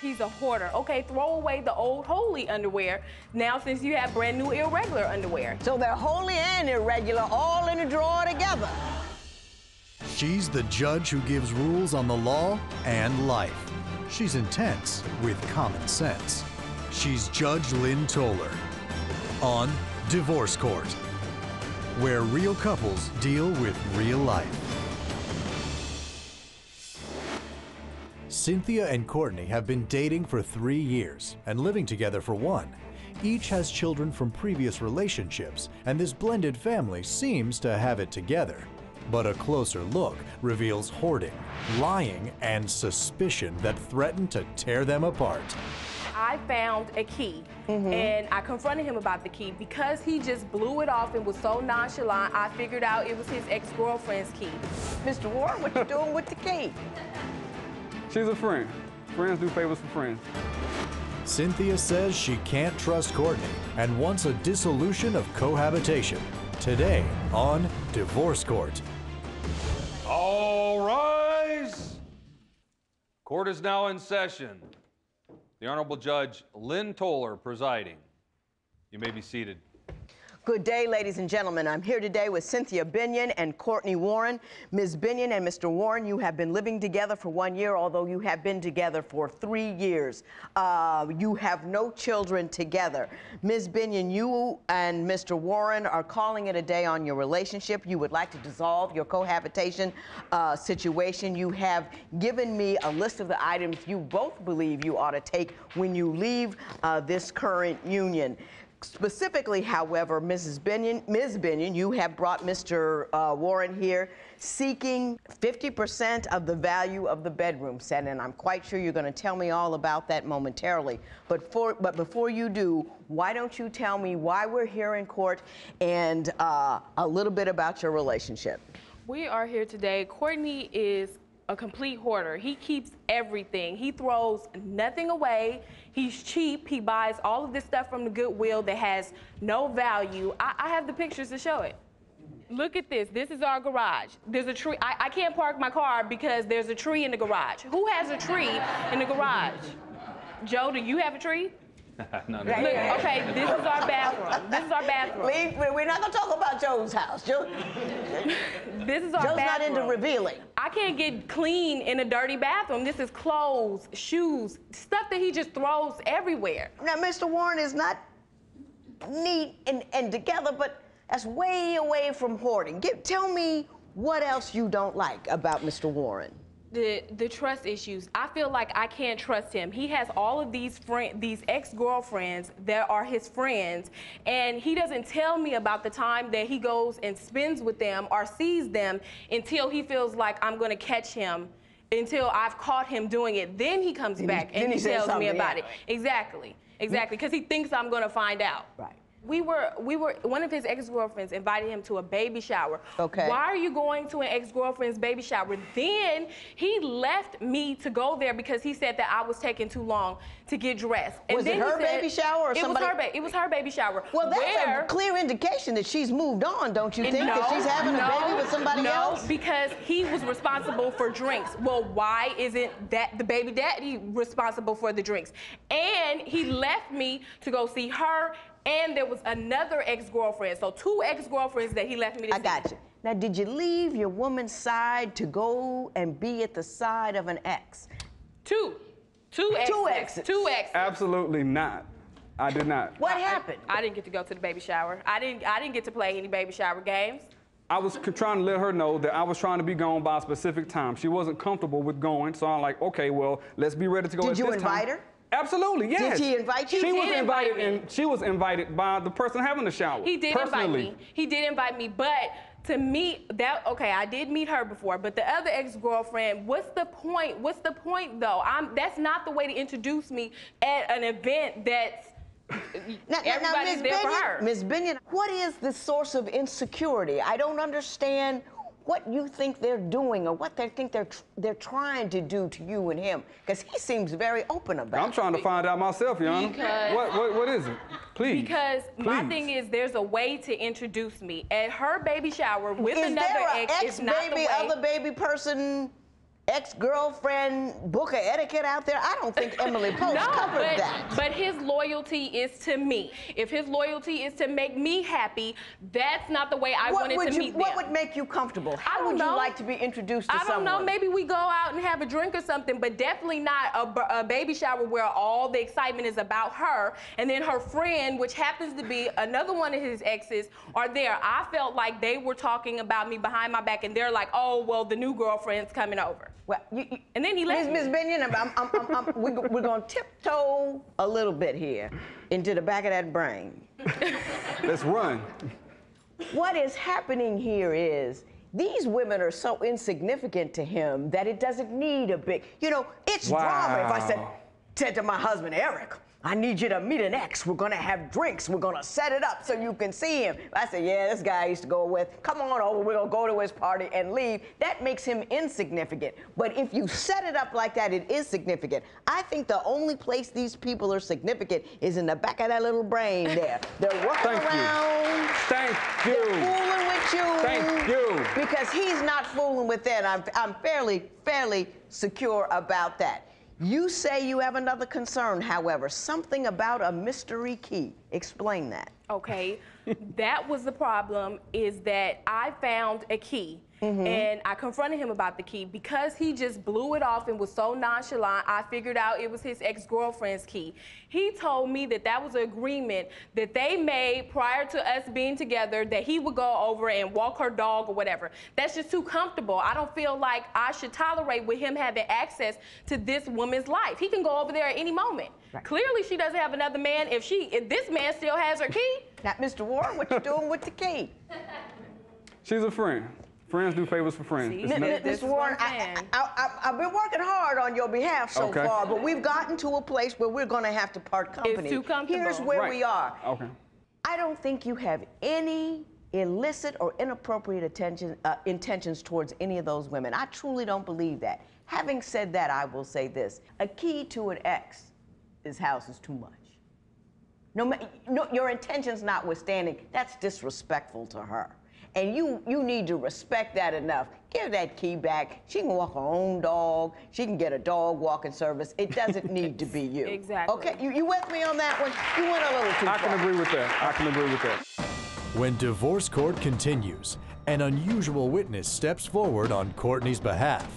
He's a hoarder. Okay, throw away the old holy underwear now since you have brand new irregular underwear. So they're holy and irregular all in a drawer together. She's the judge who gives rules on the law and life. She's intense with common sense. She's Judge Lynn Toller on Divorce Court, where real couples deal with real life. Cynthia and Courtney have been dating for 3 years and living together for 1. Each has children from previous relationships, and this blended family seems to have it together. But a closer look reveals hoarding, lying, and suspicion that threaten to tear them apart. I found a key, and I confronted him about the key. Because he just blew it off and was so nonchalant, I figured out it was his ex-girlfriend's key. Mr. Warren, what you doing with the key? She's a friend. Friends do favors for friends. Cynthia says she can't trust Courtney and wants a dissolution of cohabitation. Today on Divorce Court. All rise. Court is now in session. The Honorable Judge Lynn Toller presiding. You may be seated. Good day, ladies and gentlemen. I'm here today with Cynthia Binion and Courtney Warren. Ms. Binion and Mr. Warren, you have been living together for 1 year, although you have been together for 3 years. You have no children together. Ms. Binion, you and Mr. Warren are calling it a day on your relationship. You would like to dissolve your cohabitation situation. You have given me a list of the items you both believe you ought to take when you leave this current union. Specifically, however, Ms. Binion, you have brought Mr. Warren here seeking 50% of the value of the bedroom set, and I'm quite sure you're going to tell me all about that momentarily. But before you do, why don't you tell me why we're here in court and a little bit about your relationship? We are here today. Courtney is a complete hoarder. He keeps everything. He throws nothing away. He's cheap. He buys all of this stuff from the Goodwill that has no value. I have the pictures to show it. Look at this. This is our garage. There's a tree. I can't park my car because there's a tree in the garage. Who has a tree in the garage? Joe, do you have a tree? No. Look, okay, this is our bathroom. This is our bathroom. We're not going to talk about Joe's house. This is our Joe's bathroom. not into revealing. I can't get clean in a dirty bathroom. This is clothes, shoes, stuff that he just throws everywhere. Now, Mr. Warren is not neat and together, but that's way away from hoarding. Tell me what else you don't like about Mr. Warren. The trust issues. I feel like I can't trust him. He has all of these ex-girlfriends that are his friends, and he doesn't tell me about the time that he goes and spends with them or sees them until he feels like I'm going to catch him, until I've caught him doing it. Then he comes back and he tells me about it. Exactly, because he thinks I'm going to find out. Right. One of his ex-girlfriends invited him to a baby shower. Okay. Why are you going to an ex-girlfriend's baby shower? Then he left me to go there because he said that I was taking too long to get dressed. And was it her baby shower or somebody? It was her baby shower. Well, that's a clear indication that she's moved on, don't you think? That she's having a baby with somebody else? No, because he was responsible for drinks. Well, why isn't that the baby daddy responsible for the drinks? And he left me to go see her. And there was another ex-girlfriend. So 2 ex-girlfriends that he left me to see. I got you. Now, did you leave your woman's side to go and be at the side of an ex? Two exes. Absolutely not. I did not. What happened? I didn't get to go to the baby shower. I didn't get to play any baby shower games. I was trying to let her know that I was trying to be gone by a specific time. She wasn't comfortable with going, so I'm like, okay, well, let's be ready to go at this time. Did you invite her? Absolutely, yes. Did he invite you? She was invited, and she was invited by the person having the shower. He did invite me. He did invite me, but to me, I did meet her before, but the other ex-girlfriend, what's the point? What's the point, though? That's not the way to introduce me at an event that's everybody's there for her. Ms. Binion, what is the source of insecurity? I don't understand what you think they're doing or what they think they're trying to do to you and him, because he seems very open about it. I'm trying to find out myself, Your Honor. What is it? Please. Because my thing is, there's a way to introduce me. At her baby shower with is another there ex is not the way. other baby person ex-girlfriend book of etiquette out there? I don't think Emily Post covered that. But his loyalty is to me. If his loyalty is to make me happy, that's not the way I wanted to meet them. What would make you comfortable? How would you like to be introduced to someone? I don't know. Maybe we go out and have a drink or something, but definitely not a baby shower where all the excitement is about her, and then her friend, which happens to be another one of his exes, are there. I felt like they were talking about me behind my back, and they're like, oh, well, the new girlfriend's coming over. Well, and then he left. Ms. Binion, we're going to tiptoe a little bit here into the back of that brain. Let's run. What is happening here is these women are so insignificant to him that it doesn't need a big, it's drama if I said to my husband, Eric, I need you to meet an ex. We're going to have drinks. We're going to set it up so you can see him. I said, yeah, this guy I used to go with. Come on over. We're going to go to his party and leave. That makes him insignificant. But if you set it up like that, it is significant. I think the only place these people are significant is in the back of that little brain there. They're working around. Thank you. They're fooling with you. Thank you. Because he's not fooling with them. I'm fairly secure about that. You say you have another concern, however, something about a mystery key. Explain that. Okay, that was the problem, is that I found a key. And I confronted him about the key. Because he just blew it off and was so nonchalant, I figured out it was his ex-girlfriend's key. He told me that that was an agreement that they made prior to us being together, that he would go over and walk her dog or whatever. That's just too comfortable. I don't feel like I should tolerate with him having access to this woman's life. He can go over there at any moment. Right. Clearly, she doesn't have another man if this man still has her key. Now, Mr. Warren, what you doing with the key? She's a friend. Friends do favors for friends. Mr. Warren, I've been working hard on your behalf so far, but we've gotten to a place where we're going to have to part company. It's too comfortable. Here's where we are. Okay. I don't think you have any illicit or inappropriate intentions towards any of those women. I truly don't believe that. Having said that, I will say this. A key to an ex's house is too much. No, your intentions notwithstanding, that's disrespectful to her. And you need to respect that enough. Give that key back. She can walk her own dog. She can get a dog walking service. It doesn't need to be you. Exactly. Okay, you with me on that one? You went a little too far. I can agree with that. I can agree with that. When divorce court continues, an unusual witness steps forward on Courtney's behalf.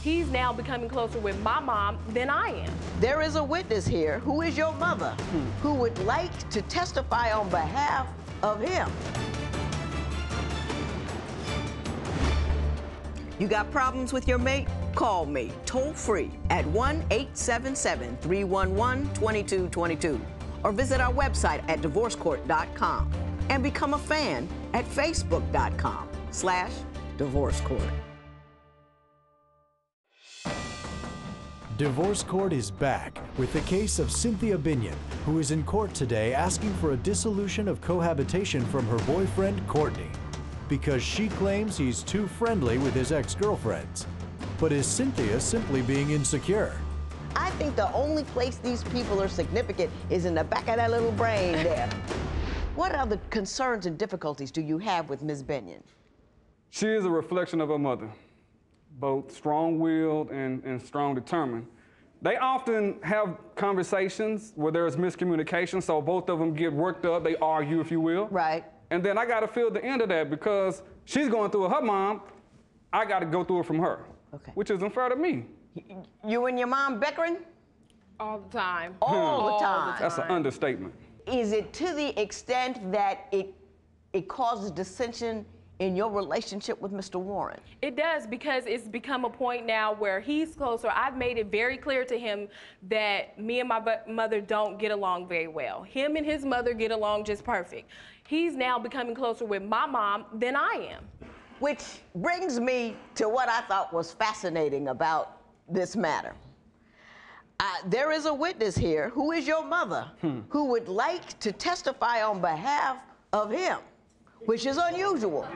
He's now becoming closer with my mom than I am. There is a witness here who is your mother, who would like to testify on behalf of him. You got problems with your mate? Call me toll free at 1-877-311-2222 or visit our website at divorcecourt.com and become a fan at facebook.com/divorcecourt. Divorce Court is back with the case of Cynthia Binion, who is in court today asking for a dissolution of cohabitation from her boyfriend, Courtney, because she claims he's too friendly with his ex-girlfriends. But is Cynthia simply being insecure? I think the only place these people are significant is in the back of that little brain there. What other concerns and difficulties do you have with Ms. Binion? She is a reflection of her mother, both strong-willed and strong-determined. They often have conversations where there's miscommunication, so both of them get worked up, they argue, if you will. Right. And then I got to feel the end of that because she's going through it her mom, I got to go through it from her, which isn't fair to me. You and your mom bickering? All the time. All the time. That's an understatement. Is it to the extent that it causes dissension in your relationship with Mr. Warren? It does, because it's become a point now where he's closer. I've made it very clear to him that me and my mother don't get along very well. Him and his mother get along just perfect. He's now becoming closer with my mom than I am. Which brings me to what I thought was fascinating about this matter. There is a witness here who is your mother, who would like to testify on behalf of him, which is unusual.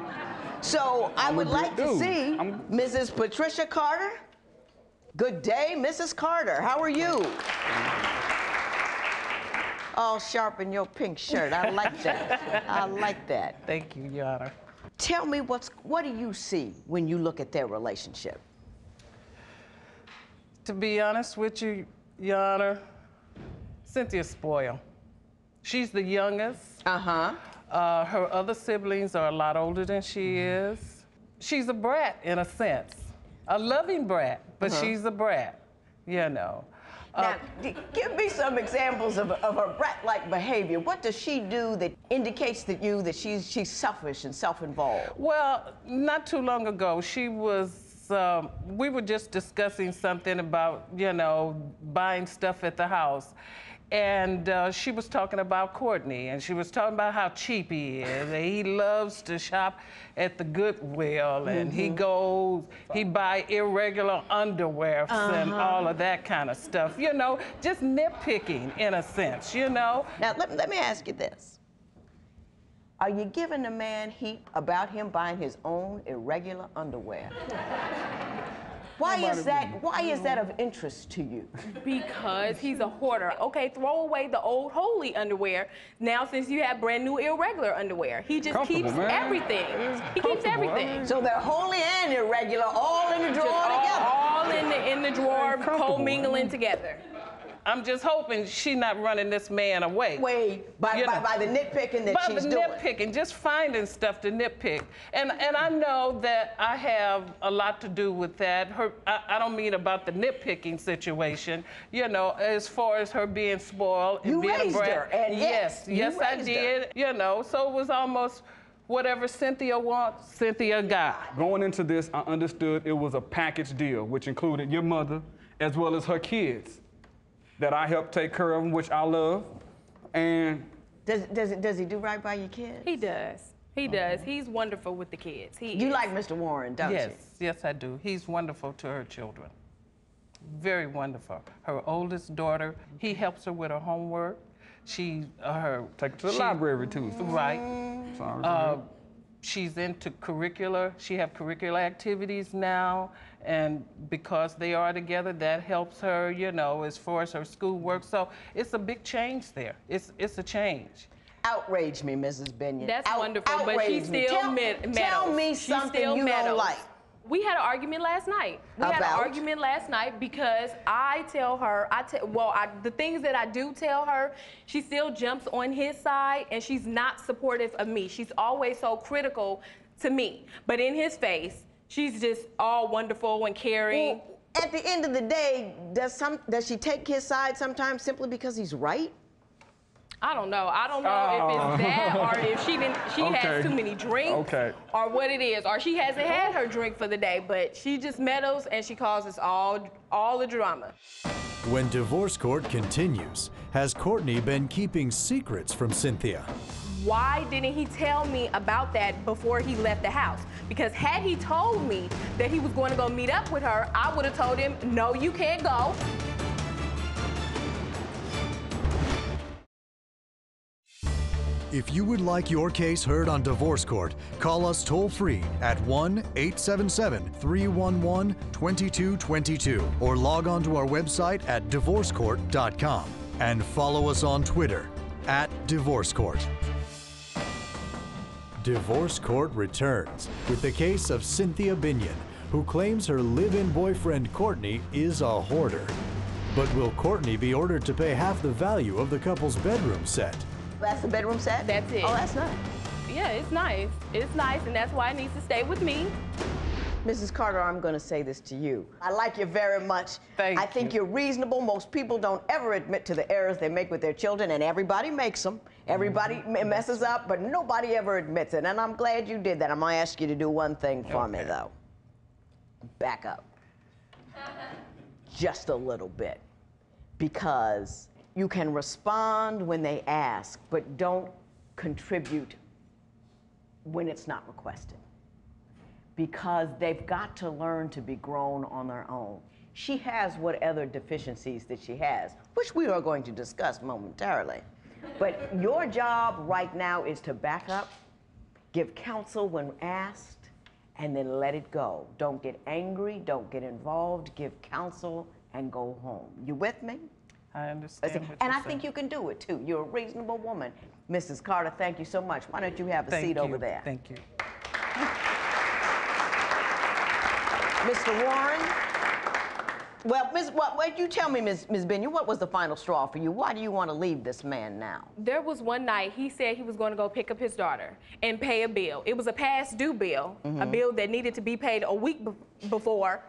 So I would like to see Mrs. Patricia Carter. Good day, Mrs. Carter. How are you? All sharp in your pink shirt. I like that. I like that. Thank you, Your Honor. Tell me, what do you see when you look at their relationship? To be honest with you, Your Honor, Cynthia's spoiled. She's the youngest. Uh-huh. Her other siblings are a lot older than she is. She's a brat in a sense, a loving brat, but she's a brat, you know. Now, give me some examples of her brat-like behavior. What does she do that indicates to you that she's selfish and self-involved? Well, not too long ago, she was, we were just discussing something about, you know, buying stuff at the house. And she was talking about Courtney, and she was talking about how cheap he is. And he loves to shop at the Goodwill, and he buy irregular underwear and all of that kind of stuff. You know, just nitpicking in a sense, you know. Now, let me ask you this. Are you giving the man heat about him buying his own irregular underwear? Why is that of interest to you? Because he's a hoarder. Okay, throw away the old holy underwear. Now, since you have brand new irregular underwear, he just keeps everything. He keeps everything. So they're holy and irregular, all in the drawer together. All in the drawer, co-mingling together. I'm just hoping she's not running this man away. By the nitpicking that she's doing. By the nitpicking, just finding stuff to nitpick. And I know that I have a lot to do with that. I don't mean about the nitpicking situation, you know, as far as her being spoiled and being a brat. You raised her, and yes, I did. You know, so it was almost whatever Cynthia wants, Cynthia got. Going into this, I understood it was a package deal, which included your mother as well as her kids that I helped take care of them, which I love. And does he do right by your kids? He does. He does. He's wonderful with the kids. You like Mr. Warren, don't you? Yes, I do. He's wonderful to her children. Very wonderful. Her oldest daughter, he helps her with her homework. Take her to the library too. Right. She's into curricular. She have curricular activities now, and because they are together, that helps her, you know, as far as her schoolwork. So it's a big change there. It's a change. Outrage me, Mrs. Binion. That's wonderful, but she still meddles. Tell me something you don't like. We had an argument last night. Because I tell her, the things that I do tell her, she still jumps on his side, and she's not supportive of me. She's always so critical to me. But in his face, she's just all wonderful and caring. Well, at the end of the day, does she take his side sometimes simply because he's right? I don't know. I don't know if it's that or if she has too many drinks or what it is. Or she hasn't had her drink for the day, but she just meddles and she causes all the drama. When divorce court continues, has Courtney been keeping secrets from Cynthia? Why didn't he tell me about that before he left the house? Because had he told me that he was going to go meet up with her, I would have told him, no, you can't go. If you would like your case heard on Divorce Court, call us toll-free at 1-877-311-2222 or log on to our website at divorcecourt.com and follow us on Twitter @DivorceCourt. Divorce Court returns with the case of Cynthia Binion, who claims her live-in boyfriend Courtney is a hoarder. But will Courtney be ordered to pay half the value of the couple's bedroom set? That's the bedroom set? That's it. Oh, that's nice. Yeah, it's nice. It's nice, and that's why it needs to stay with me. Mrs. Carter, I'm going to say this to you. I like you very much. I think you're reasonable. Most people don't ever admit to the errors they make with their children, and everybody makes them. Everybody messes up, but nobody ever admits it, and I'm glad you did that. I'm going to ask you to do one thing for me, though. Back up. Just a little bit. Because you can respond when they ask, but don't contribute when it's not requested. Because they've got to learn to be grown on their own. She has what other deficiencies that she has, which we are going to discuss momentarily. But your job right now is to back up, give counsel when asked, and then let it go. Don't get angry, don't get involved, give counsel, and go home. You with me? I understand. And I think you can do it too. You're a reasonable woman. Mrs. Carter, thank you so much. Why don't you have a seat over there? Thank you. Mr. Warren, Well, what you tell me, Ms. Binion, what was the final straw for you? Why do you want to leave this man now? There was one night he said he was going to go pick up his daughter and pay a bill. It was a past due bill, a bill that needed to be paid a week before.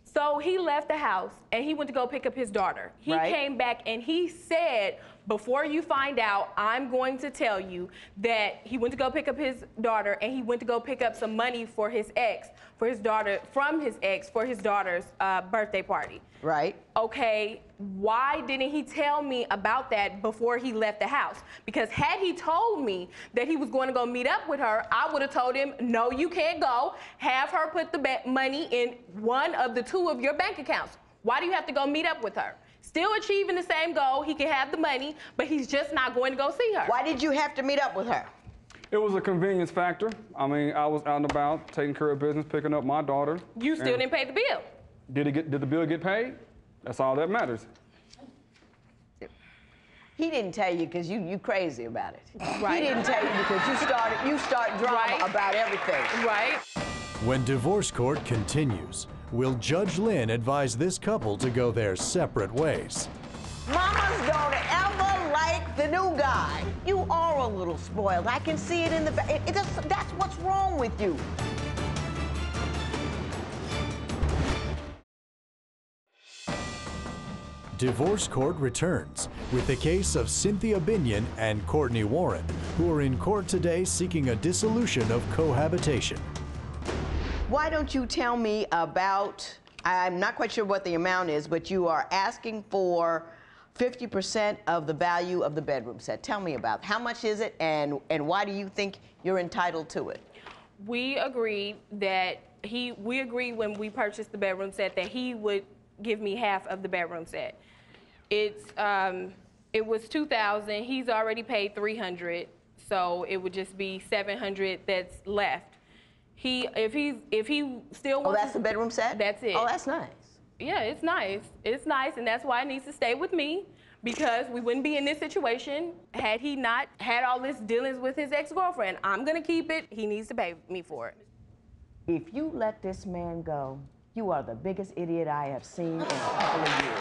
So he left the house and he went to go pick up his daughter. He came back and he said, before you find out, I'm going to tell you that he went to go pick up his daughter and he went to go pick up some money for his ex, for his daughter, from his ex, for his daughter's birthday party. Right. Okay, why didn't he tell me about that before he left the house? Because had he told me that he was going to go meet up with her, I would have told him, no, you can't go. Have her put the money in one of the two of your bank accounts. Why do you have to go meet up with her? Still achieving the same goal, he can have the money, but he's just not going to go see her. Why did you have to meet up with her? It was a convenience factor. I mean, I was out and about, taking care of business, picking up my daughter. You still didn't pay the bill. Did the bill get paid? That's all that matters. He didn't tell you because you crazy about it. Right. He didn't tell you because you start drama about everything. Right. When divorce court continues, will Judge Lynn advise this couple to go their separate ways? Mamas don't ever like the new guy. You are a little spoiled. I can see it in the back. That's what's wrong with you. Divorce court returns with the case of Cynthia Binion and Courtney Warren, who are in court today seeking a dissolution of cohabitation. Why don't you tell me about, I'm not quite sure what the amount is, but you are asking for 50% of the value of the bedroom set. Tell me about how much is it and why do you think you're entitled to it? We agreed that we agreed when we purchased the bedroom set that he would give me half of the bedroom set. It was $2,000. He's already paid $300, so it would just be $700 that's left. If he still wants. Oh, that's the bedroom set? That's it. Oh, that's nice. Yeah, it's nice. It's nice, and that's why it needs to stay with me, because we wouldn't be in this situation had he not had all this dealings with his ex-girlfriend. I'm gonna keep it. He needs to pay me for it. If you let this man go, you are the biggest idiot I have seen in a couple of years.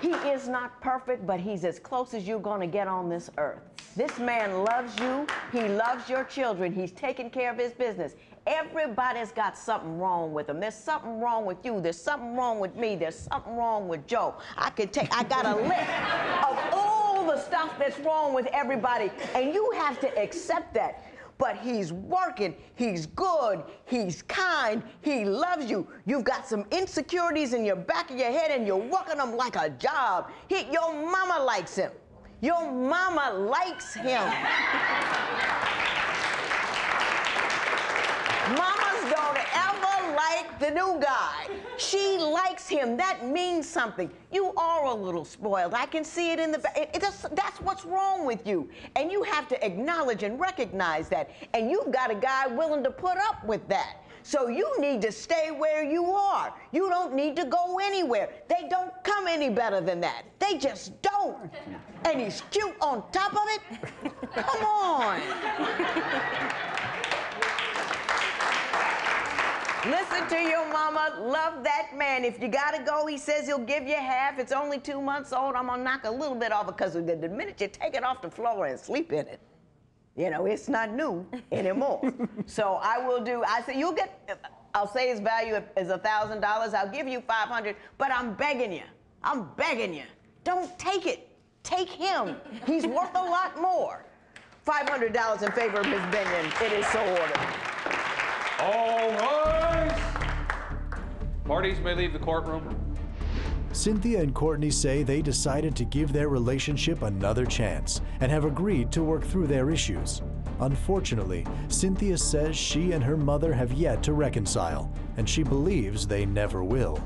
He is not perfect, but he's as close as you're going to get on this earth. This man loves you. He loves your children. He's taking care of his business. Everybody's got something wrong with him. There's something wrong with you. There's something wrong with me. There's something wrong with Joe. I got a list of all the stuff that's wrong with everybody, and you have to accept that. But he's working, he's good, he's kind, he loves you. You've got some insecurities in your back of your head and you're working them like a job. Your mama likes him. Your mama likes him. Mamas don't ever like the new guy. She likes him. That means something. You are a little spoiled. I can see it in the back. That's what's wrong with you. And you have to acknowledge and recognize that. And you've got a guy willing to put up with that. So you need to stay where you are. You don't need to go anywhere. They don't come any better than that. They just don't. And he's cute on top of it. Come on. Listen to your mama. Love that man. If you gotta go, he says he'll give you half. It's only 2 months old. I'm gonna knock a little bit off because the minute you take it off the floor and sleep in it, you know, it's not new anymore. So I say you'll get, I'll say his value is $1,000. I'll give you $500, but I'm begging you. I'm begging you. Don't take it. Take him. He's worth a lot more. $500 in favor of Ms. Binion. It is so ordered. All rise. Parties may leave the courtroom. Cynthia and Courtney say they decided to give their relationship another chance and have agreed to work through their issues. Unfortunately, Cynthia says she and her mother have yet to reconcile, and she believes they never will.